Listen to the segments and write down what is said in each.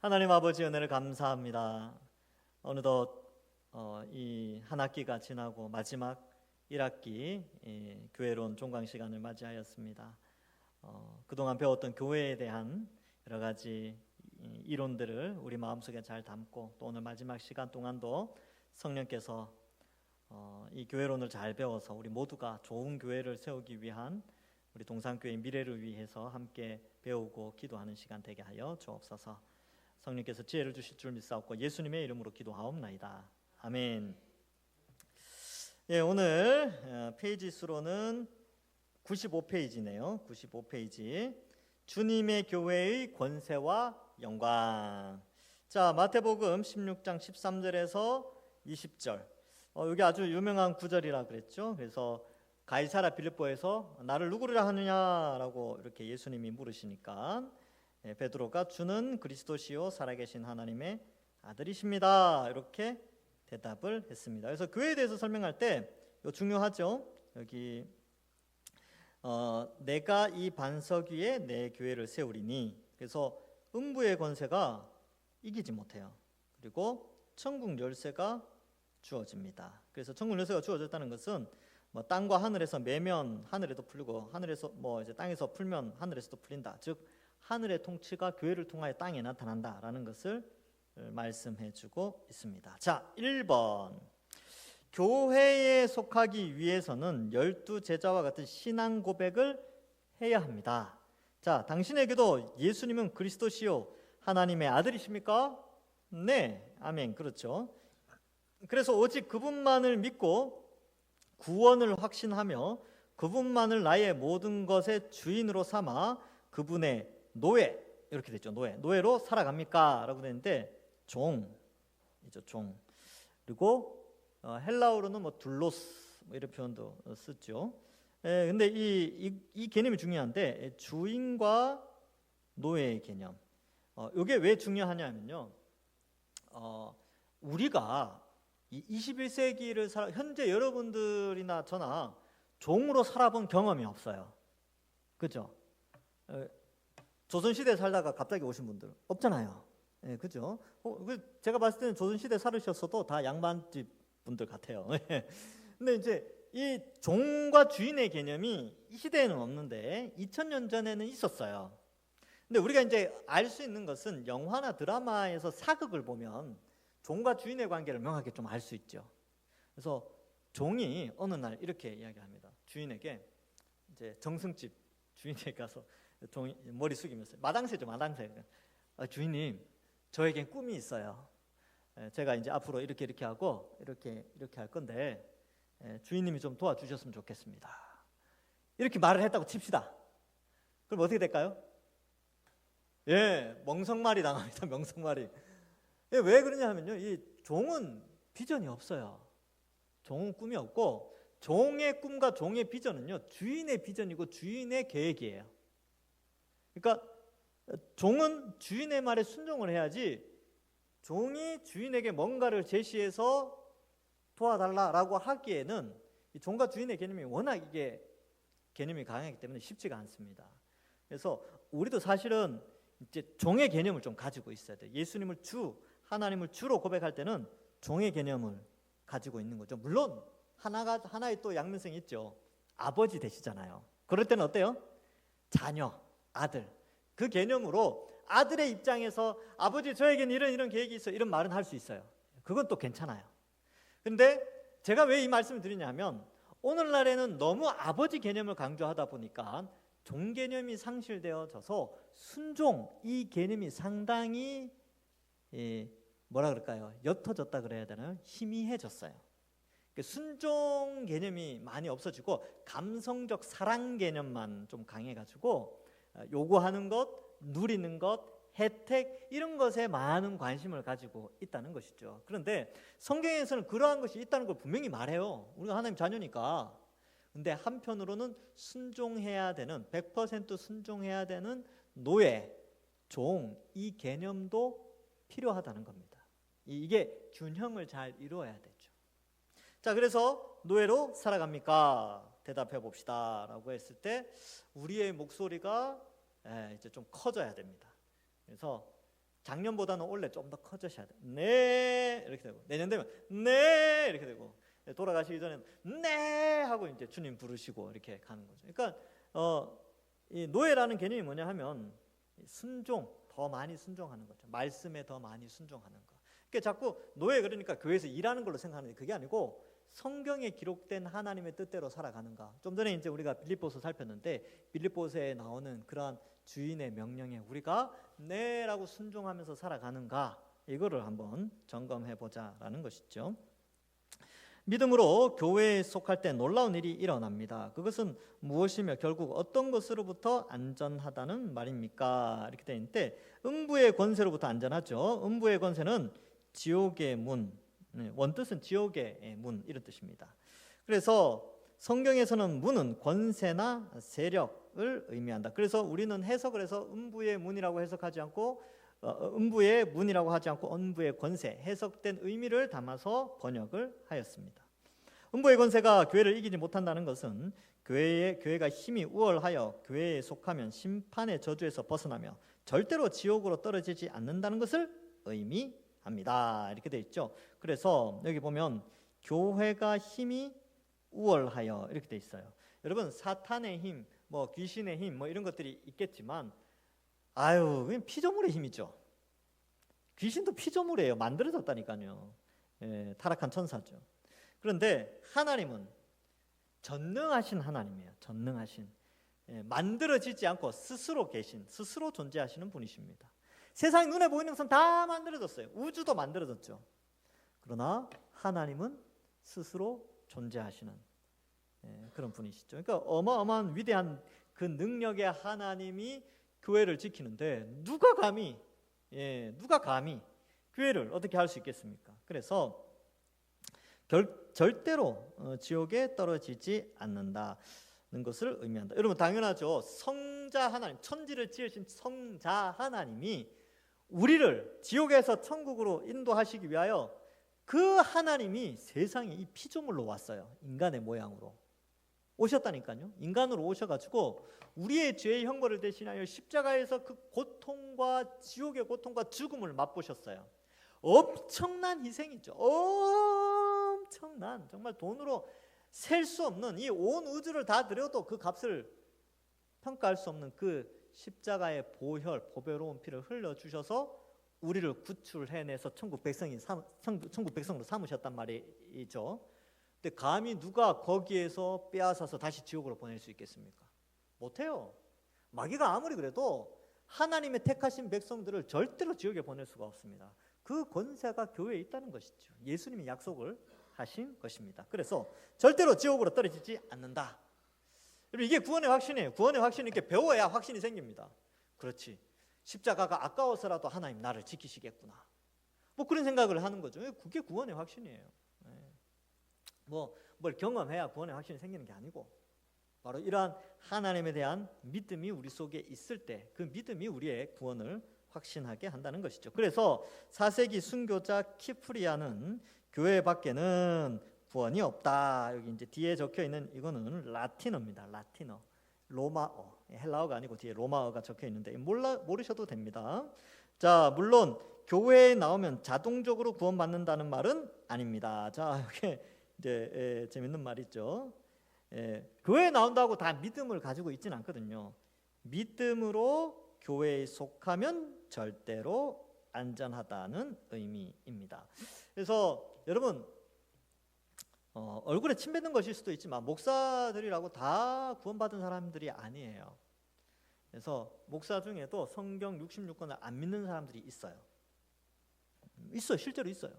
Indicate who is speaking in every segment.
Speaker 1: 하나님 아버지 은혜를 감사합니다. 어느덧 이 한 학기가 지나고 마지막 1학기 교회론 종강 시간을 맞이하였습니다. 그동안 배웠던 교회에 대한 여러 가지 이론들을 우리 마음속에 잘 담고 또 오늘 마지막 시간 동안도 성령께서 이 교회론을 잘 배워서 우리 모두가 좋은 교회를 세우기 위한 우리 동산교회 미래를 위해서 함께 배우고 기도하는 시간 되게 하여 주옵소서. 성령께서 지혜를 주실 줄 믿사옵고 예수님의 이름으로 기도하옵나이다. 아멘. 예, 오늘 페이지 수로는 95페이지네요. 95페이지. 주님의 교회의 권세와 영광. 자, 마태복음 16장 13절에서 20절. 여기 아주 유명한 구절이라 그랬죠. 그래서 가이사랴 빌립보에서 나를 누구라 하느냐라고 이렇게 예수님이 물으시니까 베드로가 주는 그리스도시요 살아계신 하나님의 아들이십니다. 이렇게 대답을 했습니다. 그래서 교회에 대해서 설명할 때 이거 중요하죠. 여기 내가 이 반석 위에 내 교회를 세우리니, 그래서 음부의 권세가 이기지 못해요. 그리고 천국 열쇠가 주어집니다. 그래서 천국 열쇠가 주어졌다는 것은 뭐 땅과 하늘에서 매면 하늘에도 풀리고 하늘에서 뭐 이제 땅에서 풀면 하늘에서도 풀린다. 즉 하늘의 통치가 교회를 통하여 땅에 나타난다라는 것을 말씀해주고 있습니다. 자, 1번. 교회에 속하기 위해서는 12제자와 같은 신앙 고백을 해야 합니다. 자, 당신에게도 예수님은 그리스도시요 하나님의 아들이십니까? 네, 아멘. 그렇죠. 그래서 오직 그분만을 믿고 구원을 확신하며 그분만을 나의 모든 것의 주인으로 삼아 그분의 노예, 이렇게 됐죠. 노예로 살아갑니까? 라고 되는데 종이죠. 종. 그리고 헬라어로는 뭐 둘로스 뭐 이런 표현도 쓰죠. 근데 이 개념이 중요한데 주인과 노예의 개념. 이게 왜 중요하냐면요. 우리가 이 21세기를 현재 여러분들이나 저나 종으로 살아본 경험이 없어요. 그죠? 조선시대에 살다가 갑자기 오신 분들 없잖아요. 예, 그죠? 제가 봤을 때는 조선시대에 살으셨어도 다 양반집 분들 같아요. 근데 이제 이 종과 주인의 개념이 이 시대에는 없는데 2000년 전에는 있었어요. 근데 우리가 이제 알 수 있는 것은 영화나 드라마에서 사극을 보면 종과 주인의 관계를 명확하게 좀 알 수 있죠. 그래서 종이 어느 날 이렇게 이야기합니다. 주인에게 이제 정승집 주인에게 가서 종이 머리 숙이면서 마당새죠, 마당새. 주인님, 저에겐 꿈이 있어요. 제가 이제 앞으로 이렇게 하고 이렇게 할 건데 주인님이 좀 도와주셨으면 좋겠습니다. 이렇게 말을 했다고 칩시다. 그럼 어떻게 될까요? 예, 멍석말이 당합니다. 멍석말이. 예, 왜 그러냐 하면요, 이 종은 비전이 없어요. 종은 꿈이 없고 종의 꿈과 종의 비전은요 주인의 비전이고 주인의 계획이에요. 그러니까 종은 주인의 말에 순종을 해야지 종이 주인에게 뭔가를 제시해서 도와달라라고 하기에는 이 종과 주인의 개념이 워낙 이게 개념이 강하기 때문에 쉽지가 않습니다. 그래서 우리도 사실은 이제 종의 개념을 좀 가지고 있어야 돼요. 예수님을 하나님을 주로 고백할 때는 종의 개념을 가지고 있는 거죠. 물론 하나의 또 양면성이 있죠. 아버지 되시잖아요. 그럴 때는 어때요? 자녀, 아들. 그 개념으로 아들의 입장에서 아버지 저에겐 이런 계획이 있어요. 이런 말은 할 수 있어요. 그건 또 괜찮아요. 근데 제가 왜 이 말씀을 드리냐면 오늘날에는 너무 아버지 개념을 강조하다 보니까 종 개념이 상실되어져서 순종, 이 개념이 상당히 뭐라 그럴까요? 옅어졌다 그래야 되나요? 희미해졌어요. 순종 개념이 많이 없어지고 감성적 사랑 개념만 좀 강해가지고 요구하는 것, 누리는 것, 혜택 이런 것에 많은 관심을 가지고 있다는 것이죠. 그런데 성경에서는 그러한 것이 있다는 걸 분명히 말해요. 우리가 하나님 자녀니까. 근데 한편으로는 순종해야 되는 100% 순종해야 되는 노예, 종 이 개념도 필요하다는 겁니다. 이게 균형을 잘 이루어야 되죠. 자, 그래서 노예로 살아갑니까? 대답해 봅시다 라고 했을 때 우리의 목소리가 이제 좀 커져야 됩니다. 그래서 작년보다는 올해 좀 더 커지셔야 돼요. 네 이렇게 되고 내년 되면 네 이렇게 되고 돌아가시기 전에는 네 하고 이제 주님 부르시고 이렇게 가는 거죠. 그러니까 이 노예라는 개념이 뭐냐 하면 순종, 더 많이 순종하는 거죠. 말씀에 더 많이 순종하는 거. 그러니까 자꾸 노예 그러니까 교회에서 일하는 걸로 생각하는데 그게 아니고 성경에 기록된 하나님의 뜻대로 살아가는가. 좀 전에 이제 우리가 빌립보서 살폈는데 빌립보서에 나오는 그러한 주인의 명령에 우리가 네라고 순종하면서 살아가는가, 이거를 한번 점검해 보자라는 것이죠. 믿음으로 교회에 속할 때 놀라운 일이 일어납니다. 그것은 무엇이며 결국 어떤 것으로부터 안전하다는 말입니까? 이렇게 되어 있는데 음부의 권세로부터 안전하죠. 음부의 권세는 지옥의 문, 원뜻은 지옥의 문 이런 뜻입니다. 그래서 성경에서는 문은 권세나 세력을 의미한다. 그래서 우리는 해석을 해서 음부의 문이라고 해석하지 않고 음부의 문이라고 하지 않고 음부의 권세, 해석된 의미를 담아서 번역을 하였습니다. 음부의 권세가 교회를 이기지 못한다는 것은 교회가 힘이 우월하여 교회에 속하면 심판의 저주에서 벗어나며 절대로 지옥으로 떨어지지 않는다는 것을 의미합니다. 이렇게 되어 있죠. 그래서 여기 보면 교회가 힘이 우월하여 이렇게 되어 있어요. 여러분 사탄의 힘, 뭐 귀신의 힘, 뭐 이런 것들이 있겠지만 그냥 피조물의 힘이죠. 귀신도 피조물이에요. 만들어졌다니까요. 타락한 천사죠. 그런데 하나님은 전능하신 하나님이에요. 전능하신, 만들어지지 않고 스스로 계신, 스스로 존재하시는 분이십니다. 세상이 눈에 보이는 것은 다 만들어졌어요. 우주도 만들어졌죠. 그러나 하나님은 스스로 존재하시는 그런 분이시죠. 그러니까 어마어마한 위대한 그 능력의 하나님이 교회를 지키는데 누가 감히 교회를 어떻게 할 수 있겠습니까? 그래서 절대로 지옥에 떨어지지 않는다는 것을 의미한다. 여러분 당연하죠. 성자 하나님, 천지를 지으신 성자 하나님이 우리를 지옥에서 천국으로 인도하시기 위하여 그 하나님이 세상에 이 피조물로 왔어요. 인간의 모양으로 오셨다니까요. 인간으로 오셔가지고 우리의 죄의 형벌을 대신하여 십자가에서 그 고통과 지옥의 고통과 죽음을 맛보셨어요. 엄청난 희생이죠. 엄청난, 정말 돈으로 셀 수 없는, 이 온 우주를 다 드려도 그 값을 평가할 수 없는 그 십자가의 보배로운 피를 흘려주셔서 우리를 구출해내서 천국 백성으로 삼으셨단 말이죠. 근데 감히 누가 거기에서 빼앗아서 다시 지옥으로 보낼 수 있겠습니까? 못해요. 마귀가 아무리 그래도 하나님의 택하신 백성들을 절대로 지옥에 보낼 수가 없습니다. 그 권세가 교회에 있다는 것이죠. 예수님이 약속을 하신 것입니다. 그래서 절대로 지옥으로 떨어지지 않는다. 이게 구원의 확신이에요. 구원의 확신은 이렇게 배워야 확신이 생깁니다. 그렇지, 십자가가 아까워서라도 하나님 나를 지키시겠구나, 뭐 그런 생각을 하는 거죠. 그게 구원의 확신이에요. 뭘 경험해야 구원의 확신이 생기는 게 아니고 바로 이러한 하나님에 대한 믿음이 우리 속에 있을 때 그 믿음이 우리의 구원을 확신하게 한다는 것이죠. 그래서 4세기 순교자 키프리아는 교회 밖에는 구원이 없다. 여기 이제 뒤에 적혀 있는 이거는 라틴어입니다. 라틴어, 로마어, 헬라어가 아니고 뒤에 로마어가 적혀 있는데 모르셔도 됩니다. 자, 물론 교회에 나오면 자동적으로 구원받는다는 말은 아닙니다. 자, 이게 이제 재밌는 말이죠. 교회에 나온다고 다 믿음을 가지고 있지는 않거든요. 믿음으로 교회에 속하면 절대로 안전하다는 의미입니다. 그래서 여러분 얼굴에 침 뱉는 것일 수도 있지만 목사들이라고 다 구원받은 사람들이 아니에요. 그래서 목사 중에도 성경 66권을 안 믿는 사람들이 있어요. 실제로 있어요.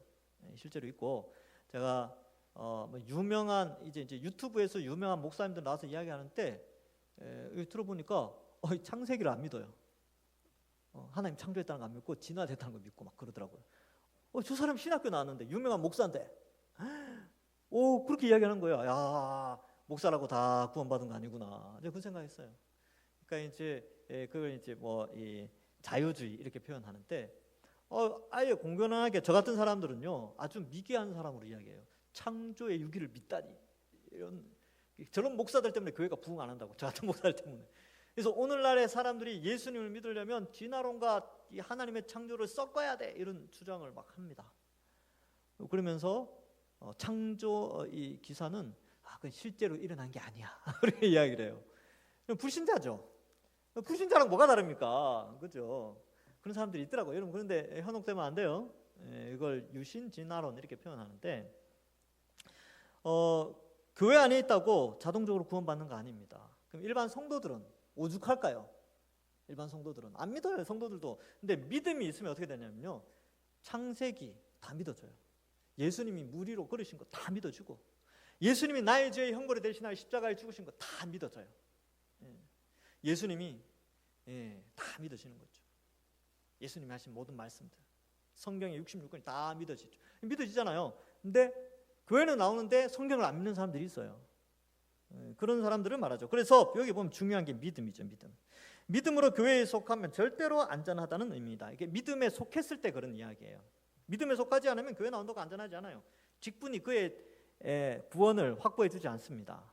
Speaker 1: 실제로 있고 제가 유명한 이제 유튜브에서 유명한 목사님들 나와서 이야기하는데 들어보니까 창세기를 안 믿어요. 하나님 창조했다는 거 안 믿고 진화됐다는 거 믿고 막 그러더라고요. 저 사람 신학교 나왔는데 유명한 목사인데 그렇게 이야기하는 거예요. 야, 목사라고 다 구원받은 거 아니구나. 이제 그 생각했어요. 그러니까 이제 그걸 이제 이 자유주의 이렇게 표현하는데 아예 공견하게 저 같은 사람들은요 아주 미개한 사람으로 이야기해요. 창조의 유기를 믿다니, 저런 목사들 때문에 교회가 부흥 안 한다고, 저 같은 목사들 때문에. 그래서 오늘날의 사람들이 예수님을 믿으려면 진화론과 이 하나님의 창조를 섞어야 돼 이런 주장을 막 합니다. 그러면서 창조 이 기사는 그건 실제로 일어난 게 아니야 그렇게 이야기를 해요. 불신자죠. 불신자랑 뭐가 다릅니까? 그죠? 그런 사람들이 있더라고요. 여러분 그런데 현혹되면 안 돼요. 이걸 유신진화론 이렇게 표현하는데 교회 안에 있다고 자동적으로 구원받는 거 아닙니다. 그럼 일반 성도들은 오죽할까요? 일반 성도들은 안 믿어요. 성도들도. 근데 믿음이 있으면 어떻게 되냐면요, 창세기 다 믿어져요. 예수님이 무리로 걸으신 거 다 믿어지고, 예수님이 나의 죄의 형벌을 대신하여 십자가에 죽으신 거 다 믿어져요. 예수님이 다 믿어지는 거죠. 예수님이 하신 모든 말씀들, 성경의 66권이 다 믿어지죠. 믿어지잖아요. 근데 교회는 나오는데 성경을 안 믿는 사람들이 있어요. 그런 사람들을 말하죠. 그래서 여기 보면 중요한 게 믿음이죠. 믿음으로 교회에 속하면 절대로 안전하다는 의미입니다. 이게 믿음에 속했을 때 그런 이야기예요. 믿음에 속하지 않으면 교회 나온다고 안전하지 않아요. 직분이 그의 구원을 확보해 주지 않습니다.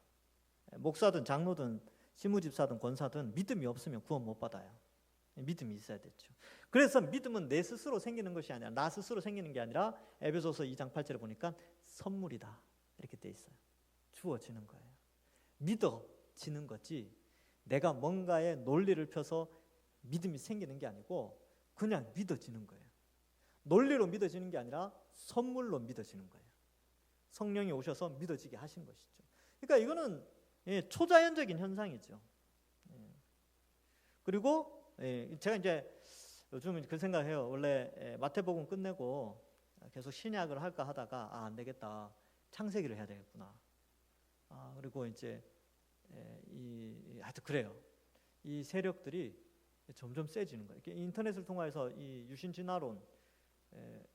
Speaker 1: 목사든 장로든 시무집사든 권사든 믿음이 없으면 구원 못 받아요. 믿음이 있어야 되죠. 그래서 믿음은 내 스스로 생기는 것이 아니라, 나 스스로 생기는 게 아니라 에베소서 2장 8절에 보니까 선물이다 이렇게 돼 있어요. 주어지는 거예요. 믿어지는 거지 내가 뭔가에 논리를 펴서 믿음이 생기는 게 아니고 그냥 믿어지는 거예요. 논리로 믿어지는 게 아니라 선물로 믿어지는 거예요. 성령이 오셔서 믿어지게 하신 것이죠. 그러니까 이거는 초자연적인 현상이죠. 그리고 제가 이제 요즘 그 생각해요. 원래 마태복음 끝내고 계속 신약을 할까 하다가 안 되겠다. 창세기를 해야 되겠구나. 그리고 이제 하여튼 그래요. 이 세력들이 점점 세지는 거예요. 인터넷을 통해서 이 유신진화론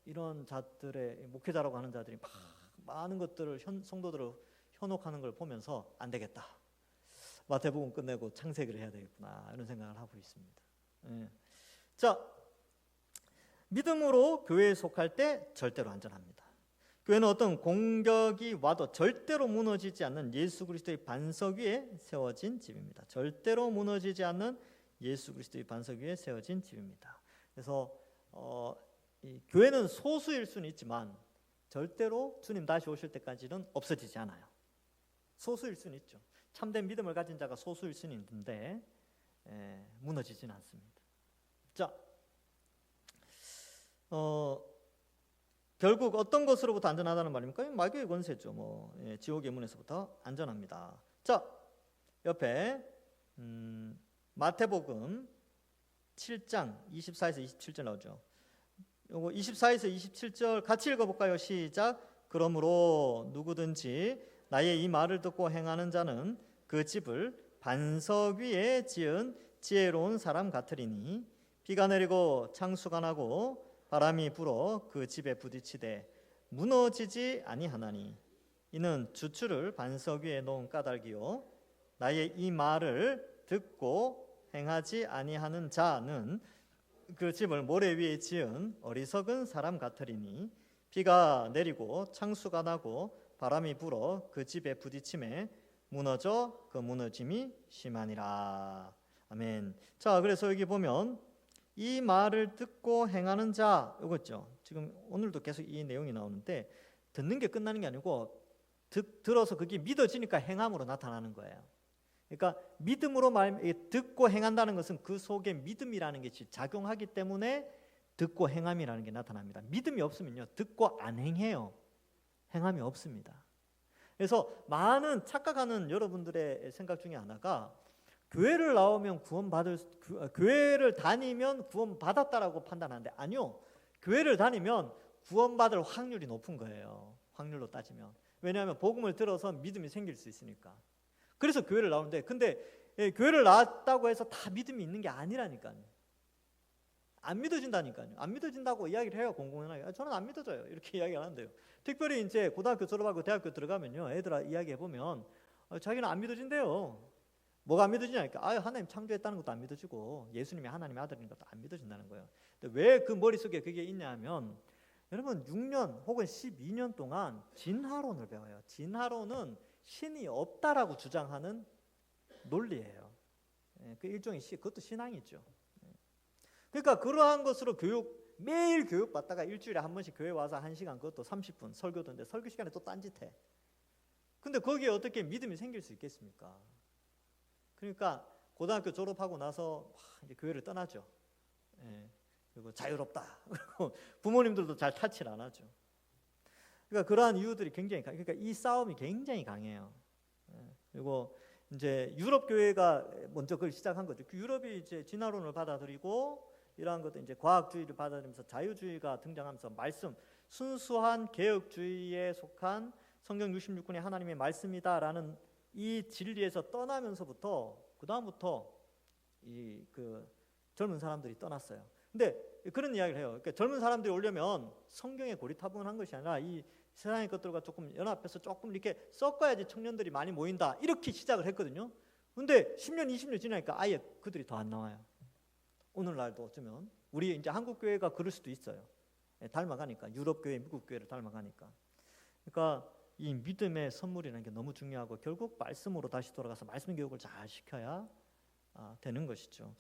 Speaker 1: 이런 자들의 목회자라고 하는 자들이 막 많은 것들을 성도들을 현혹하는 걸 보면서 안 되겠다. 마태복음 끝내고 창세기를 해야 되겠구나 이런 생각을 하고 있습니다. 자, 믿음으로 교회에 속할 때 절대로 안전합니다. 교회는 어떤 공격이 와도 절대로 무너지지 않는 예수 그리스도의 반석 위에 세워진 집입니다. 절대로 무너지지 않는 예수 그리스도의 반석 위에 세워진 집입니다. 그래서 이 교회는 소수일 수는 있지만 절대로 주님 다시 오실 때까지는 없어지지 않아요. 소수일 수는 있죠. 참된 믿음을 가진 자가 소수일 수는 있는데 무너지지는 않습니다. 자, 결국 어떤 것으로부터 안전하다는 말입니까? 마귀의 권세죠. 지옥의 문에서부터 안전합니다. 자, 옆에 마태복음 7장 24에서 27절 나오죠. 요거 24에서 27절 같이 읽어볼까요? 시작. 그러므로 누구든지 나의 이 말을 듣고 행하는 자는 그 집을 반석 위에 지은 지혜로운 사람 같으리니 비가 내리고 창수가 나고 바람이 불어 그 집에 부딪히되 무너지지 아니하나니 이는 주추를 반석 위에 놓은 까닭이요 나의 이 말을 듣고 행하지 아니하는 자는 그 집을 모래 위에 지은 어리석은 사람 같으리니 비가 내리고 창수가 나고 바람이 불어 그 집에 부딪힘에 무너져 그 무너짐이 심하니라. 아멘. 자, 그래서 여기 보면 이 말을 듣고 행하는 자, 이거죠. 지금 오늘도 계속 이 내용이 나오는데 듣는 게 끝나는 게 아니고 들어서 그게 믿어지니까 행함으로 나타나는 거예요. 그러니까 믿음으로 듣고 행한다는 것은 그 속에 믿음이라는 것이 작용하기 때문에 듣고 행함이라는 게 나타납니다. 믿음이 없으면요 듣고 안 행해요. 행함이 없습니다. 그래서 많은 착각하는 여러분들의 생각 중에 하나가 교회를 나오면 교회를 다니면 구원받았다라고 판단하는데 아니요. 교회를 다니면 구원받을 확률이 높은 거예요. 확률로 따지면. 왜냐하면 복음을 들어서 믿음이 생길 수 있으니까. 그래서 교회를 나오는데 근데 교회를 나왔다고 해서 다 믿음이 있는 게 아니라니까요. 안 믿어진다니까요. 안 믿어진다고 이야기를 해요. 공공연하게. 저는 안 믿어져요. 이렇게 이야기 안 한대요. 특별히 이제 고등학교 졸업하고 대학교 들어가면요. 애들 이야기해 보면 자기는 안 믿어진대요. 뭐가 안 믿어지냐니까. 하나님 창조했다는 것도 안 믿어지고 예수님이 하나님의 아들인 것도 안 믿어진다는 거예요. 근데 왜 그 머릿속에 그게 있냐면 여러분 6년 혹은 12년 동안 진화론을 배워요. 진화론은 신이 없다라고 주장하는 논리예요. 그 일종의 그것도 신앙이죠. 그러니까 그러한 것으로 매일 교육 받다가 일주일에 한 번씩 교회 와서 1시간, 그것도 30분 설교도인데 설교 시간에 또 딴짓해. 근데 거기에 어떻게 믿음이 생길 수 있겠습니까? 그러니까 고등학교 졸업하고 나서 이제 교회를 떠나죠. 예. 그리고 자유롭다. 그리고 부모님들도 잘 타치를 안 하죠. 그러니까 그러한 이유들이 굉장히 그러니까 이 싸움이 굉장히 강해요. 예. 그리고 이제 유럽 교회가 먼저 그걸 시작한 거죠. 유럽이 이제 진화론을 받아들이고 이러한 것도 이제 과학주의를 받아들이면서 자유주의가 등장하면서 순수한 개혁주의에 속한 성경 66권의 하나님의 말씀이다라는 이 진리에서 떠나면서부터 그 다음부터 그 젊은 사람들이 떠났어요. 근데 그런 이야기를 해요. 그러니까 젊은 사람들이 오려면 성경에 고리타분한 것이 아니라 이 세상의 것들과 조금 연합해서 조금 이렇게 섞어야지 청년들이 많이 모인다. 이렇게 시작을 했거든요. 근데 10년, 20년 지나니까 아예 그들이 더 안 나와요. 오늘날도 어쩌면 우리 이제 한국 교회가 그럴 수도 있어요. 닮아가니까 유럽 교회, 미국 교회를 닮아가니까. 그러니까 이 믿음의 선물이라는 게 너무 중요하고 결국 말씀으로 다시 돌아가서 말씀 교육을 잘 시켜야 되는 것이죠.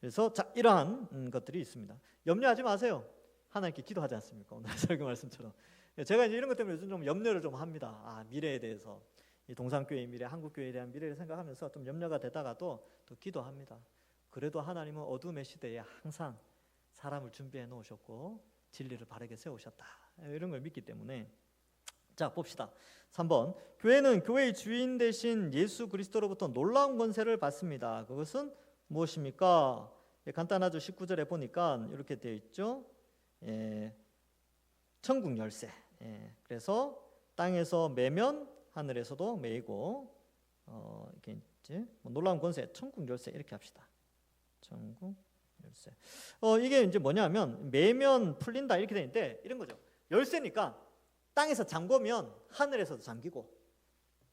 Speaker 1: 그래서 이러한 것들이 있습니다. 염려하지 마세요. 하나님께 기도하지 않습니까? 오늘 설교 말씀처럼. 제가 이제 이런 것 때문에 요즘 좀 염려를 좀 합니다. 미래에 대해서 이 동산교회의 미래, 한국교회에 대한 미래를 생각하면서 좀 염려가 되다가도 또 기도합니다. 그래도 하나님은 어둠의 시대에 항상 사람을 준비해 놓으셨고 진리를 바르게 세우셨다. 이런 걸 믿기 때문에 자 봅시다. 3번 교회는 교회의 주인 되신 예수 그리스도로부터 놀라운 권세를 받습니다. 그것은 무엇입니까? 간단하죠. 19절에 보니까 이렇게 되어 있죠. 천국 열쇠. 그래서 땅에서 매면 하늘에서도 매이고 이렇게 이제 놀라운 권세, 천국 열쇠 이렇게 합시다. 천국 열쇠. 이게 이제 뭐냐면 매면 풀린다 이렇게 되는데 이런 거죠. 열쇠니까 땅에서 잠그면 하늘에서도 잠기고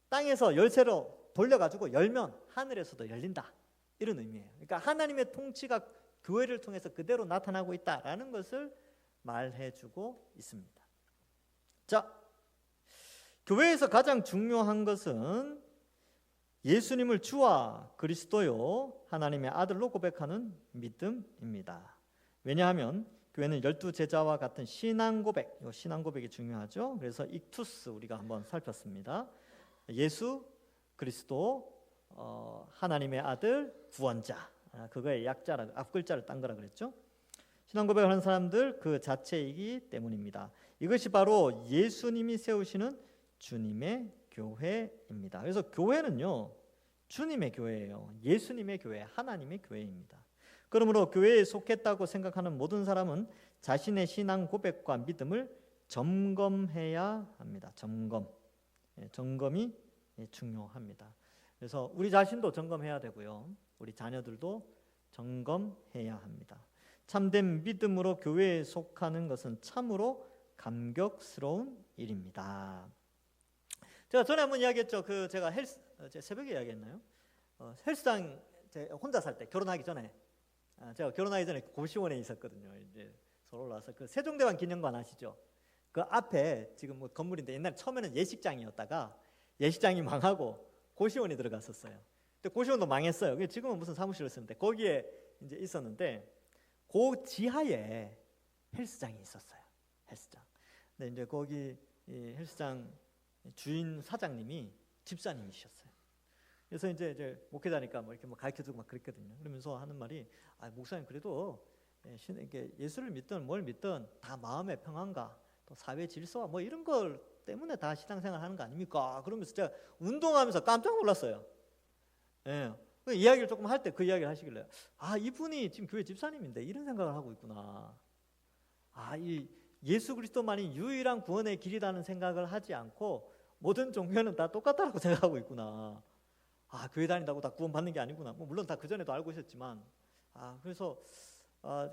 Speaker 1: 땅에서 열쇠로 돌려가지고 열면 하늘에서도 열린다 이런 의미예요. 그러니까 하나님의 통치가 교회를 통해서 그대로 나타나고 있다라는 것을 말해주고 있습니다. 자, 교회에서 가장 중요한 것은 예수님을 주와 그리스도요 하나님의 아들로 고백하는 믿음입니다. 왜냐하면 교회는 12제자와 같은 신앙 고백, 이 신앙 고백이 중요하죠. 그래서 익투스 우리가 한번 살폈습니다. 예수 그리스도 하나님의 아들 구원자, 그거의 약자라 앞글자를 딴 거라 그랬죠. 신앙 고백을 하는 사람들 그 자체이기 때문입니다. 이것이 바로 예수님이 세우시는 주님의 교회입니다. 그래서 교회는요 주님의 교회예요. 예수님의 교회, 하나님의 교회입니다. 그러므로 교회에 속했다고 생각하는 모든 사람은 자신의 신앙 고백과 믿음을 점검해야 합니다. 점검이 중요합니다. 그래서 우리 자신도 점검해야 되고요. 우리 자녀들도 점검해야 합니다. 참된 믿음으로 교회에 속하는 것은 참으로 감격스러운 일입니다. 제가 전에 한번 이야기했죠. 제가 새벽에 이야기했나요? 헬스장 혼자 살 때 결혼하기 전에 제가 결혼하기 전에 고시원에 있었거든요. 이제 서울 올라와서 그 세종대왕 기념관 아시죠? 그 앞에 지금 뭐 건물인데 옛날 처음에는 예식장이었다가 예식장이 망하고 고시원이 들어갔었어요. 근데 고시원도 망했어요. 지금은 무슨 사무실을 쓰는데 거기에 이제 있었는데 그 지하에 헬스장이 있었어요. 헬스장. 근데 이제 거기 이 헬스장 주인 사장님이 집사님이셨어요. 그래서 이제 목회자니까 뭐 이렇게 가르쳐주고 막 그랬거든요. 그러면서 하는 말이 목사님 그래도 이렇게 예수를 믿든 뭘 믿든 다 마음의 평안과 또 사회 질서와 뭐 이런 걸 때문에 다 신앙생활 하는 거 아닙니까? 그러면서 제가 운동하면서 깜짝 놀랐어요. 예. 그 이야기를 조금 할 때 그 이야기를 하시길래 이분이 지금 교회 집사님인데 이런 생각을 하고 있구나. 이 예수 그리스도만이 유일한 구원의 길이라는 생각을 하지 않고 모든 종교는 다 똑같다라고 생각하고 있구나. 교회 다닌다고 다 구원 받는 게 아니구나. 뭐 물론 다 그 전에도 알고 있었지만 그래서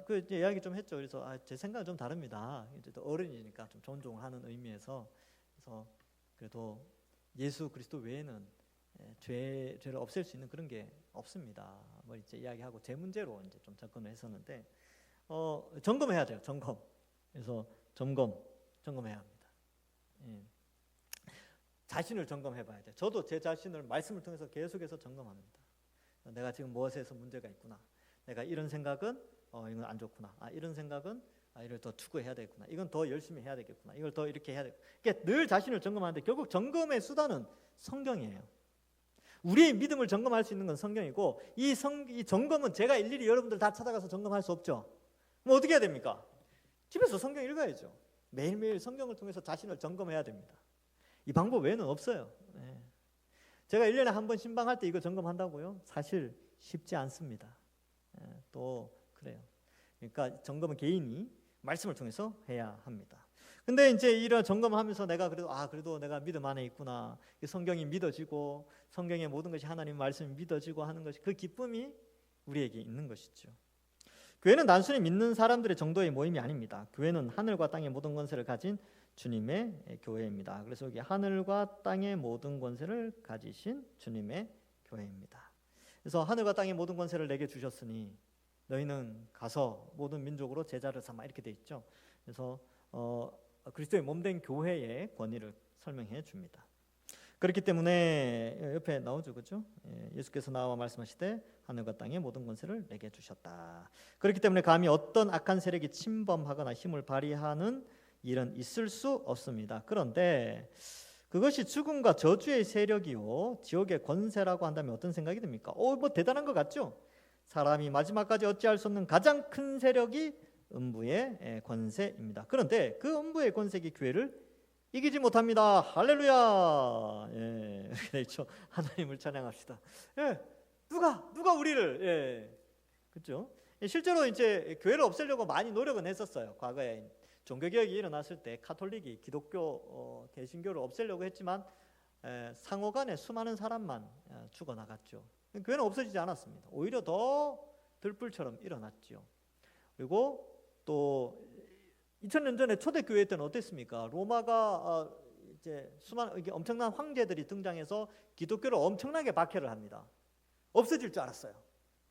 Speaker 1: 그 이제 이야기 좀 했죠. 그래서 제 생각은 좀 다릅니다. 이제 또 어른이니까 좀 존중하는 의미에서 그래서 그래도 예수 그리스도 외에는 죄를 없앨 수 있는 그런 게 없습니다. 뭐 이제 이야기하고 제 문제로 이제 좀 접근을 했었는데 점검해야 돼요. 점검. 그래서 점검해야 합니다. 예. 자신을 점검해봐야 돼. 저도 제 자신을 말씀을 통해서 계속해서 점검합니다. 내가 지금 무엇에서 문제가 있구나. 내가 이런 생각은 이건 안 좋구나. 이런 생각은 이걸 더 추구해야 되겠구나. 이건 더 열심히 해야 되겠구나. 이걸 더 이렇게 해야 되겠구나. 그러니까 늘 자신을 점검하는데 결국 점검의 수단은 성경이에요. 우리의 믿음을 점검할 수 있는 건 성경이고 이 점검은 제가 일일이 여러분들 다 찾아가서 점검할 수 없죠. 그럼 어떻게 해야 됩니까? 집에서 성경 읽어야죠. 매일매일 성경을 통해서 자신을 점검해야 됩니다. 이 방법 외에는 없어요. 네. 제가 1년에 한 번 신방할 때 이거 점검한다고요? 사실 쉽지 않습니다. 또 그래요. 그러니까 점검은 개인이 말씀을 통해서 해야 합니다. 근데 이제 이런 점검하면서 내가 그래도 내가 믿음 안에 있구나. 성경이 믿어지고 성경의 모든 것이 하나님 말씀이 믿어지고 하는 것이 그 기쁨이 우리에게 있는 것이죠. 교회는 단순히 믿는 사람들의 정도의 모임이 아닙니다. 교회는 하늘과 땅의 모든 권세를 가진 주님의 교회입니다. 그래서 여기 하늘과 땅의 모든 권세를 가지신 주님의 교회입니다. 그래서 하늘과 땅의 모든 권세를 내게 주셨으니 너희는 가서 모든 민족으로 제자를 삼아 이렇게 돼 있죠. 그래서 그리스도의 몸된 교회의 권위를 설명해 줍니다. 그렇기 때문에 옆에 나오죠, 그렇죠? 예수께서 나와 말씀하시되 하늘과 땅의 모든 권세를 내게 주셨다. 그렇기 때문에 감히 어떤 악한 세력이 침범하거나 힘을 발휘하는 일은 있을 수 없습니다. 그런데 그것이 죽음과 저주의 세력이요 지옥의 권세라고 한다면 어떤 생각이 듭니까? 뭐 대단한 것 같죠? 사람이 마지막까지 어찌할 수 없는 가장 큰 세력이 음부의 권세입니다. 그런데 그 음부의 권세기 교회를 이기지 못합니다. 할렐루야. 이렇게 돼 있죠. 하나님을 찬양합시다. 누가 우리를 그렇죠? 실제로 이제 교회를 없애려고 많이 노력은 했었어요. 과거에 종교개혁이 일어났을 때 카톨릭이 기독교 개신교를 없애려고 했지만 상호간에 수많은 사람만 죽어나갔죠. 교회는 없어지지 않았습니다. 오히려 더 들불처럼 일어났죠. 그리고 또 2000년 전에 초대교회 때는 어땠습니까? 로마가 이제 수많은 엄청난 황제들이 등장해서 기독교를 엄청나게 박해를 합니다. 없어질 줄 알았어요.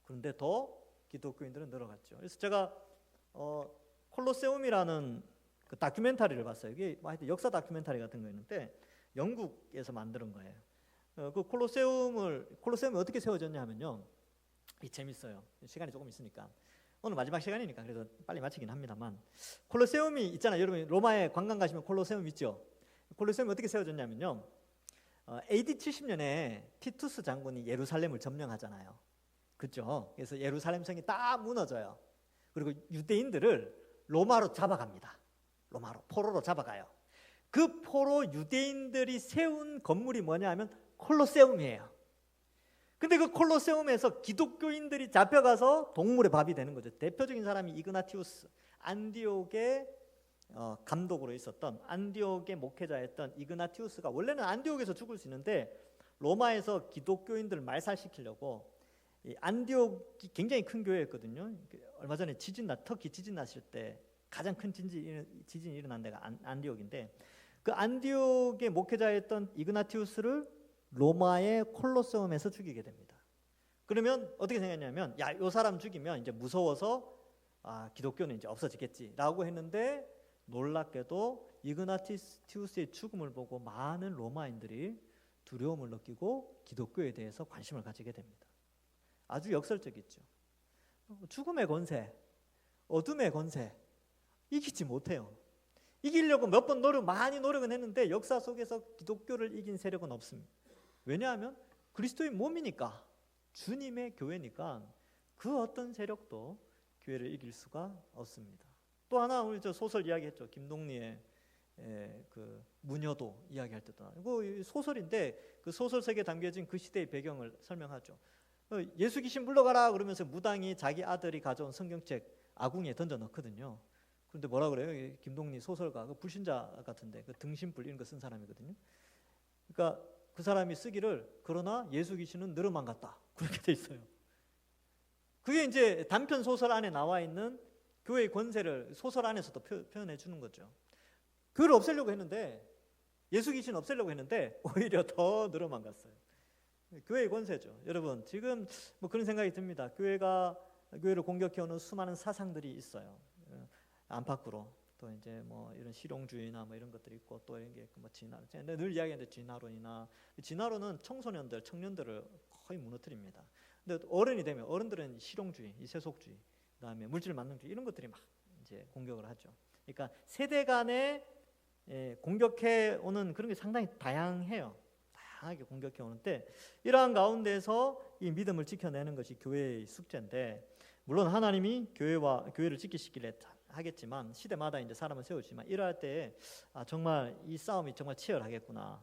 Speaker 1: 그런데 더 기독교인들은 늘어갔죠. 그래서 제가 콜로세움이라는 그 다큐멘터리를 봤어요. 이게 하여튼 역사 다큐멘터리 같은 거였는데 영국에서 만든 거예요. 그 콜로세움이 어떻게 세워졌냐 하면요. 이 재밌어요. 시간이 조금 있으니까. 오늘 마지막 시간이니까 그래서 빨리 마치긴 합니다만 콜로세움이 있잖아요. 여러분 로마에 관광 가시면 콜로세움 있죠. 콜로세움이 어떻게 세워졌냐면요. AD 70년에 티투스 장군이 예루살렘을 점령하잖아요. 그렇죠? 그래서 예루살렘 성이 딱 무너져요. 그리고 유대인들을 로마로 잡아갑니다. 포로로 잡아가요. 그 포로 유대인들이 세운 건물이 뭐냐 하면 콜로세움이에요. 근데 그 콜로세움에서 기독교인들이 잡혀가서 동물의 밥이 되는 거죠. 대표적인 사람이 이그나티우스, 안디옥의 감독으로 있었던 안디옥의 목회자였던 이그나티우스가 원래는 안디옥에서 죽을 수 있는데 로마에서 기독교인들을 말살시키려고 이 안디옥이 굉장히 큰 교회였거든요. 얼마 전에 터키 지진 났을 때 가장 큰 지진이 일어난 데가 안디옥인데 그 안디옥의 목회자였던 이그나티우스를 로마의 콜로세움에서 죽이게 됩니다. 그러면 어떻게 생각했냐면 이 사람 죽이면 이제 무서워서 기독교는 이제 없어지겠지라고 했는데 놀랍게도 이그나티우스의 죽음을 보고 많은 로마인들이 두려움을 느끼고 기독교에 대해서 관심을 가지게 됩니다. 아주 역설적이죠. 죽음의 권세, 어둠의 권세 이기지 못해요. 이기려고 몇 번 많이 노력은 했는데 역사 속에서 기독교를 이긴 세력은 없습니다. 왜냐하면 그리스도의 몸이니까 주님의 교회니까 그 어떤 세력도 교회를 이길 수가 없습니다. 또 하나 우리 소설 이야기했죠. 김동리의 그 무녀도 이야기할 때도 이거 소설인데 그 소설 속에 담겨진 그 시대의 배경을 설명하죠. 예수 귀신 물러가라 그러면서 무당이 자기 아들이 가져온 성경책 아궁이에 던져 넣거든요. 그런데 뭐라 그래요? 김동리 소설가 그 불신자 같은데 그 등신불 이런 거 쓴 사람이거든요. 그러니까 그 사람이 쓰기를 그러나 예수 귀신은 늘어만 갔다 그렇게 돼 있어요. 그게 이제 단편 소설 안에 나와 있는 교회의 권세를 소설 안에서도 표현해 주는 거죠. 교회를 없애려고 했는데 예수 귀신 없애려고 했는데 오히려 더 늘어만 갔어요. 교회의 권세죠. 여러분 지금 뭐 그런 생각이 듭니다. 교회를 공격해오는 수많은 사상들이 있어요. 안팎으로 또 이제 뭐 이런 실용주의나 뭐 이런 것들이 있고 또 이런 게 뭐 진화, 늘 이야기하는데 진화론이나 진화론은 청년들을 거의 무너뜨립니다. 근데 어른이 되면 어른들은 실용주의, 이 세속주의 그다음에 물질 만능주의 이런 것들이 막 이제 공격을 하죠. 그러니까 세대 간에 공격해 오는 그런 게 상당히 다양해요. 다양하게 공격해 오는데 이러한 가운데서 이 믿음을 지켜내는 것이 교회의 숙제인데, 물론 하나님이 교회를 지키시기를 하겠지만 시대마다 이제 사람을 세우지만 이러할 때 정말 이 싸움이 정말 치열하겠구나,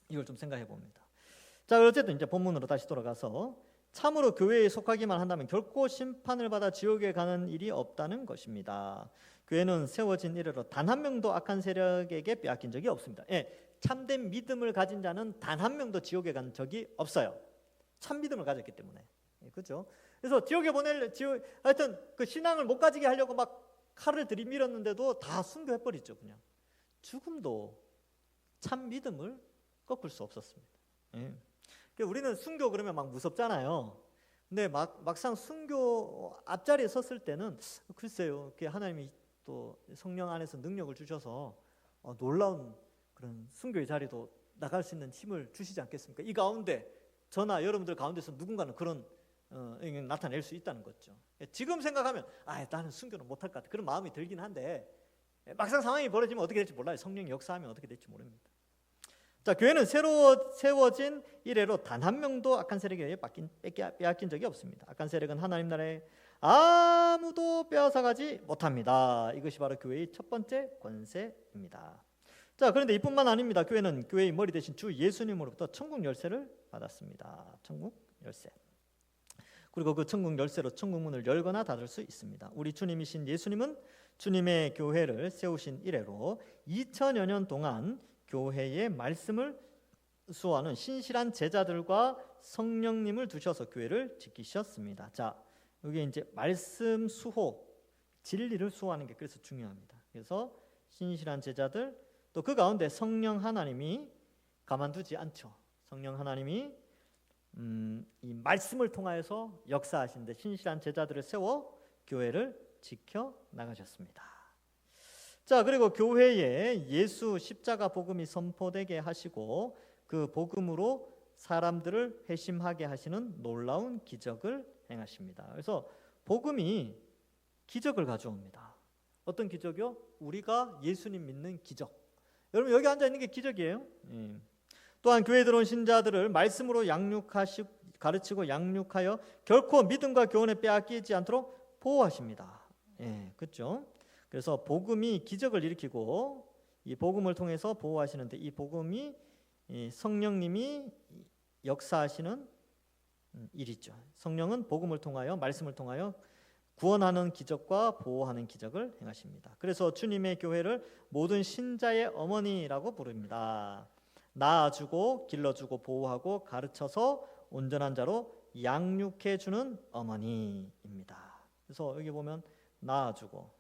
Speaker 1: 이걸 좀 생각해 봅니다. 자, 어쨌든 이제 본문으로 다시 돌아가서 참으로 교회에 속하기만 한다면 결코 심판을 받아 지옥에 가는 일이 없다는 것입니다. 교회는 세워진 이래로 단 한 명도 악한 세력에게 빼앗긴 적이 없습니다. 참된 믿음을 가진 자는 단 한 명도 지옥에 간 적이 없어요. 참 믿음을 가졌기 때문에. 그렇죠? 그래서 하여튼 그 신앙을 못 가지게 하려고 막 칼을 들이밀었는데도 다 순교해 버리죠. 그냥 죽음도 참 믿음을 꺾을 수 없었습니다. 우리는 순교 그러면 막 무섭잖아요. 근데 막상 순교 앞자리에 섰을 때는 글쎄요, 하나님이 또 성령 안에서 능력을 주셔서 놀라운 그런 순교의 자리도 나갈 수 있는 힘을 주시지 않겠습니까? 이 가운데 저나 여러분들 가운데서 누군가는 그런 나타낼 수 있다는 거죠. 지금 생각하면 나는 순교는 못할 것 같아, 그런 마음이 들긴 한데 막상 상황이 벌어지면 어떻게 될지 몰라요. 성령이 역사하면 어떻게 될지 모릅니다. 자, 교회는 새로 세워진 이래로 단 한 명도 악한 세력에게 빼앗긴 적이 없습니다. 악한 세력은 하나님 나라에 아무도 빼앗아가지 못합니다. 이것이 바로 교회의 첫 번째 권세입니다. 자, 그런데 이뿐만 아닙니다. 교회는 교회의 머리 대신 주 예수님으로부터 천국 열쇠를 받았습니다. 천국 열쇠. 그리고 그 천국 열쇠로 천국 문을 열거나 닫을 수 있습니다. 우리 주님이신 예수님은 주님의 교회를 세우신 이래로 2000여 년 동안 교회의 말씀을 수호하는 신실한 제자들과 성령님을 두셔서 교회를 지키셨습니다. 자, 여기 이제 말씀 수호, 진리를 수호하는 게 그래서 중요합니다. 그래서 신실한 제자들, 또 그 가운데 성령 하나님이 가만두지 않죠. 성령 하나님이 이 말씀을 통하여서 역사하시는데 신실한 제자들을 세워 교회를 지켜 나가셨습니다. 자, 그리고 교회에 예수 십자가 복음이 선포되게 하시고 그 복음으로 사람들을 회심하게 하시는 놀라운 기적을 행하십니다. 그래서 복음이 기적을 가져옵니다. 어떤 기적이요? 우리가 예수님 믿는 기적. 여러분 여기 앉아 있는 게 기적이에요. 또한 교회에 들어온 신자들을 말씀으로 가르치고 양육하여 결코 믿음과 교훈에 빼앗기지 않도록 보호하십니다. 그렇죠? 그래서 복음이 기적을 일으키고 이 복음을 통해서 보호하시는데, 이 복음이 성령님이 역사하시는 일이죠. 성령은 복음을 통하여, 말씀을 통하여 구원하는 기적과 보호하는 기적을 행하십니다. 그래서 주님의 교회를 모든 신자의 어머니라고 부릅니다. 낳아주고 길러주고 보호하고 가르쳐서 온전한 자로 양육해주는 어머니입니다. 그래서 여기 보면 낳아주고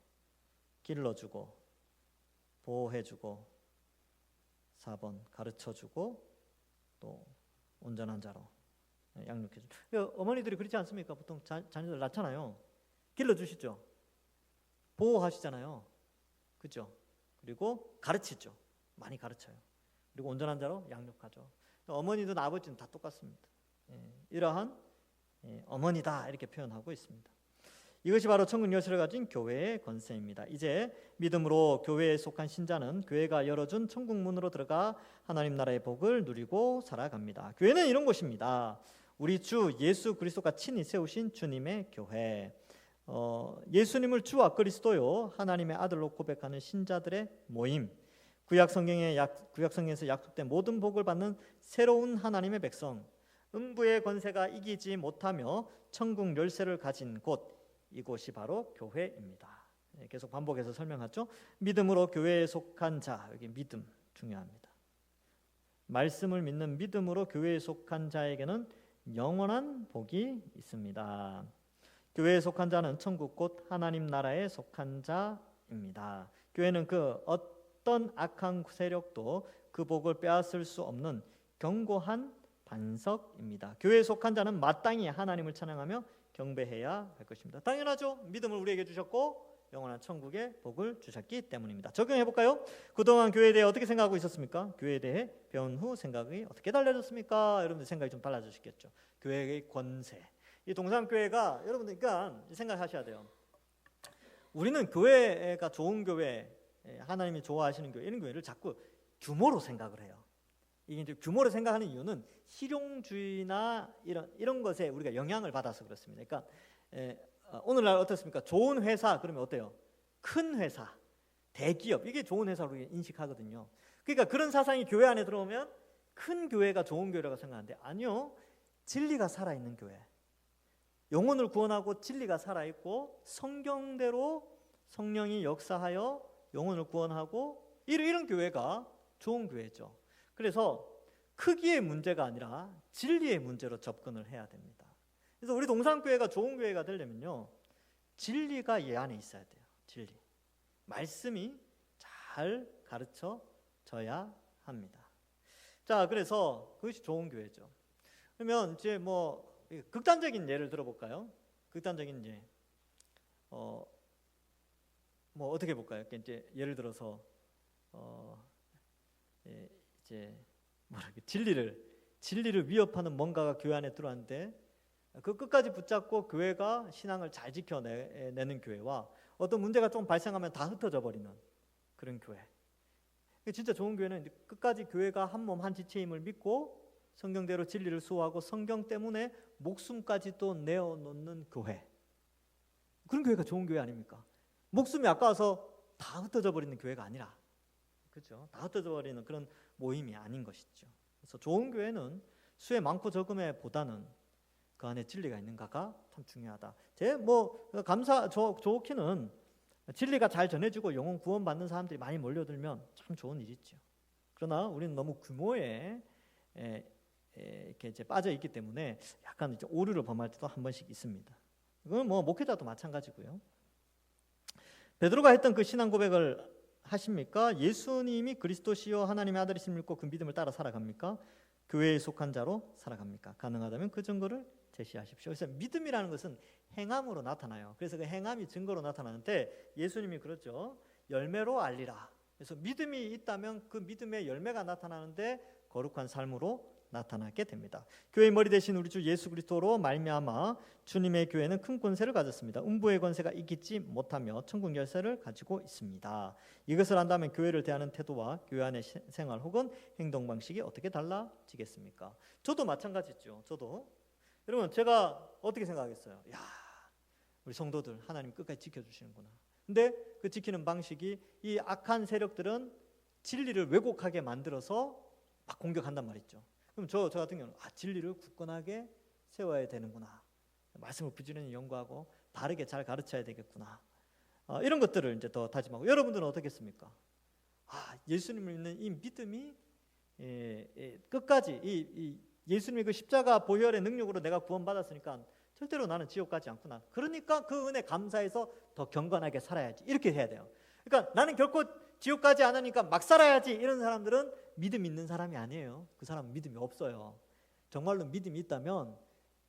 Speaker 1: 길러주고 보호해주고 4번 가르쳐주고 또 온전한 자로 양육해주고. 어머니들이 그렇지 않습니까? 보통 자녀들 낳잖아요. 길러주시죠. 보호하시잖아요. 그렇죠? 그리고 가르치죠. 많이 가르쳐요. 그리고 온전한 자로 양육하죠. 어머니든 아버지는 다 똑같습니다. 이러한 어머니다 이렇게 표현하고 있습니다. 이것이 바로 천국 열쇠를 가진 교회의 권세입니다. 이제 믿음으로 교회에 속한 신자는 교회가 열어준 천국 문으로 들어가 하나님 나라의 복을 누리고 살아갑니다. 교회는 이런 곳입니다. 우리 주 예수 그리스도가 친히 세우신 주님의 교회. 예수님을 주와 그리스도요 하나님의 아들로 고백하는 신자들의 모임. 구약 성경에서 약속된 모든 복을 받는 새로운 하나님의 백성. 음부의 권세가 이기지 못하며 천국 열쇠를 가진 곳, 이곳이 바로 교회입니다. 계속 반복해서 설명하죠. 믿음으로 교회에 속한 자, 여기 믿음 중요합니다. 말씀을 믿는 믿음으로 교회에 속한 자에게는 영원한 복이 있습니다. 교회에 속한 자는 천국 곧 하나님 나라에 속한 자입니다. 교회는 그 어떤 악한 세력도 그 복을 빼앗을 수 없는 견고한 반석입니다. 교회에 속한 자는 마땅히 하나님을 찬양하며 경배해야 할 것입니다. 당연하죠. 믿음을 우리에게 주셨고 영원한 천국의 복을 주셨기 때문입니다. 적용해 볼까요? 그동안 교회에 대해 어떻게 생각하고 있었습니까? 교회에 대해 배운 후 생각이 어떻게 달라졌습니까? 여러분들 생각이 좀 달라지셨겠죠. 교회의 권세. 이 동산교회가 여러분들 그러니까 생각하셔야 돼요. 우리는 교회가 좋은 교회, 하나님이 좋아하시는 교회 이런 교회를 자꾸 규모로 생각을 해요. 이게 이제 규모로 생각하는 이유는 실용주의나 이런 것에 우리가 영향을 받아서 그렇습니다. 그러니까 오늘날 어떻습니까? 좋은 회사 그러면 어때요? 큰 회사, 대기업 이게 좋은 회사로 인식하거든요. 그러니까 그런 사상이 교회 안에 들어오면 큰 교회가 좋은 교회라고 생각하는데 아니요. 진리가 살아있는 교회, 영혼을 구원하고 진리가 살아있고 성경대로 성령이 역사하여 영혼을 구원하고 이런 교회가 좋은 교회죠. 그래서 크기의 문제가 아니라 진리의 문제로 접근을 해야 됩니다. 그래서 우리 동산교회가 좋은 교회가 되려면요, 진리가 이 안에 있어야 돼요. 진리, 말씀이 잘 가르쳐져야 합니다. 자, 그래서 그것이 좋은 교회죠. 그러면 이제 뭐 극단적인 예를 들어볼까요? 극단적인 예, 뭐 어떻게 볼까요? 이제 예를 들어서 이제 진리를 위협하는 뭔가가 교회 안에 들어왔는데 그 끝까지 붙잡고 교회가 신앙을 잘 지켜내는 교회와 어떤 문제가 좀 발생하면 다 흩어져 버리는 그런 교회. 진짜 좋은 교회는 끝까지 교회가 한 몸 한 지체임을 믿고 성경대로 진리를 수호하고 성경 때문에 목숨까지도 내어놓는 교회. 그런 교회가 좋은 교회 아닙니까? 목숨이 아까워서 다 흩어져 버리는 교회가 아니라, 그렇죠? 다 흩어져 버리는 그런 모임이 아닌 것이죠. 그래서 좋은 교회는 수의 많고 적음에 보다는 그 안에 진리가 있는가가 참 중요하다. 좋기는 진리가 잘 전해지고 영혼 구원받는 사람들이 많이 몰려들면 참 좋은 일이죠. 그러나 우리는 너무 규모에 이렇게 이제 빠져 있기 때문에 약간 이제 오류를 범할 때도 한 번씩 있습니다. 이건 뭐 목회자도 마찬가지고요. 베드로가 했던 그 신앙 고백을 하십니까? 예수님이 그리스도시요 하나님의 아들이심을 믿고 그 믿음을 따라 살아갑니까? 교회에 속한 자로 살아갑니까? 가능하다면 그 증거를 제시하십시오. 그래서 믿음이라는 것은 행함으로 나타나요. 그래서 그 행함이 증거로 나타나는데 예수님이 그렇죠. 열매로 알리라. 그래서 믿음이 있다면 그 믿음의 열매가 나타나는데 거룩한 삶으로 나타나게 됩니다. 교회의 머리 되신 우리 주 예수 그리스도로 말미암아 주님의 교회는 큰 권세를 가졌습니다. 음부의 권세가 이기지 못하며 천국 열쇠를 가지고 있습니다. 이것을 안다면 교회를 대하는 태도와 교회 안의 생활 혹은 행동 방식이 어떻게 달라지겠습니까? 저도 마찬가지죠. 여러분 제가 어떻게 생각하겠어요? 야, 우리 성도들 하나님 끝까지 지켜주시는구나. 근데 그 지키는 방식이 이 악한 세력들은 진리를 왜곡하게 만들어서 막 공격한단 말이죠. 그럼 저 같은 경우는 진리를 굳건하게 세워야 되는구나. 말씀을 부지런히 연구하고 바르게 잘 가르쳐야 되겠구나. 이런 것들을 이제 더 다짐하고 여러분들은 어떻겠습니까? 예수님을 믿는 이 믿음이 끝까지 이 예수님의 그 십자가 보혈의 능력으로 내가 구원받았으니까 절대로 나는 지옥 가지 않구나. 그러니까 그 은혜 감사해서 더 경건하게 살아야지. 이렇게 해야 돼요. 그러니까 나는 결코 지옥 가지 않으니까 막 살아야지. 이런 사람들은 믿음 있는 사람이 아니에요. 그 사람은 믿음이 없어요. 정말로 믿음이 있다면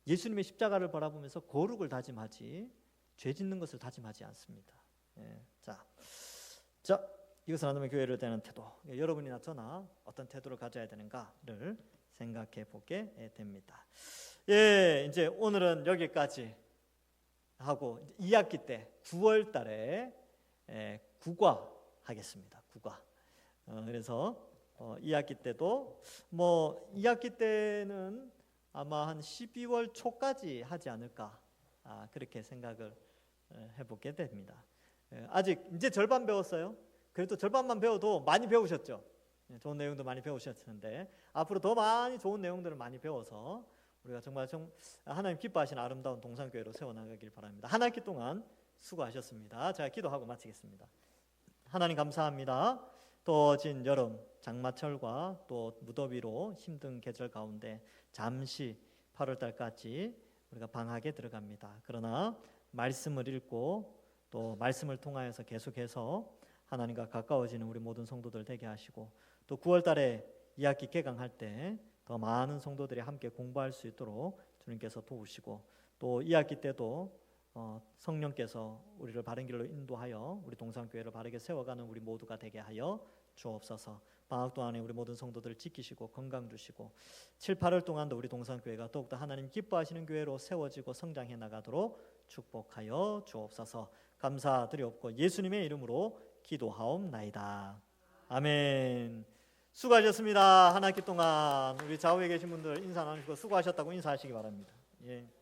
Speaker 1: 예수님의 십자가를 바라보면서 거룩을 다짐하지 죄 짓는 것을 다짐하지 않습니다. 자, 이것을 안다면 교회를 대하는 태도. 여러분이나 저나 어떤 태도를 가져야 되는가를 생각해 보게 됩니다. 이제 오늘은 여기까지 하고 2학기 때 9월 달에 국어하겠습니다. 국어. 그래서 2학기 때도 2학기 때는 아마 한 12월 초까지 하지 않을까 그렇게 생각을 해보게 됩니다. 아직 이제 절반 배웠어요. 그래도 절반만 배워도 많이 배우셨죠. 좋은 내용도 많이 배우셨는데 앞으로 더 많이 좋은 내용들을 많이 배워서 우리가 정말 하나님 기뻐하시는 아름다운 동산교회로 세워나가길 바랍니다. 한 학기 동안 수고하셨습니다. 제가 기도하고 마치겠습니다. 하나님 감사합니다. 또 진 여름 장마철과 또 무더위로 힘든 계절 가운데 잠시 8월 달까지 우리가 방학에 들어갑니다. 그러나 말씀을 읽고 또 말씀을 통하여서 계속해서 하나님과 가까워지는 우리 모든 성도들 되게 하시고 또 9월 달에 2학기 개강할 때 더 많은 성도들이 함께 공부할 수 있도록 주님께서 도우시고 또 2학기 때도 성령께서 우리를 바른 길로 인도하여 우리 동산교회를 바르게 세워가는 우리 모두가 되게 하여 주옵소서. 방학 동안에 우리 모든 성도들을 지키시고 건강 주시고 7, 8월 동안도 우리 동산교회가 더욱더 하나님 기뻐하시는 교회로 세워지고 성장해 나가도록 축복하여 주옵소서. 감사드리옵고 예수님의 이름으로 기도하옵나이다. 아멘. 수고하셨습니다. 한 학기 동안 우리 좌우에 계신 분들 인사 나누시고 수고하셨다고 인사하시기 바랍니다. 예.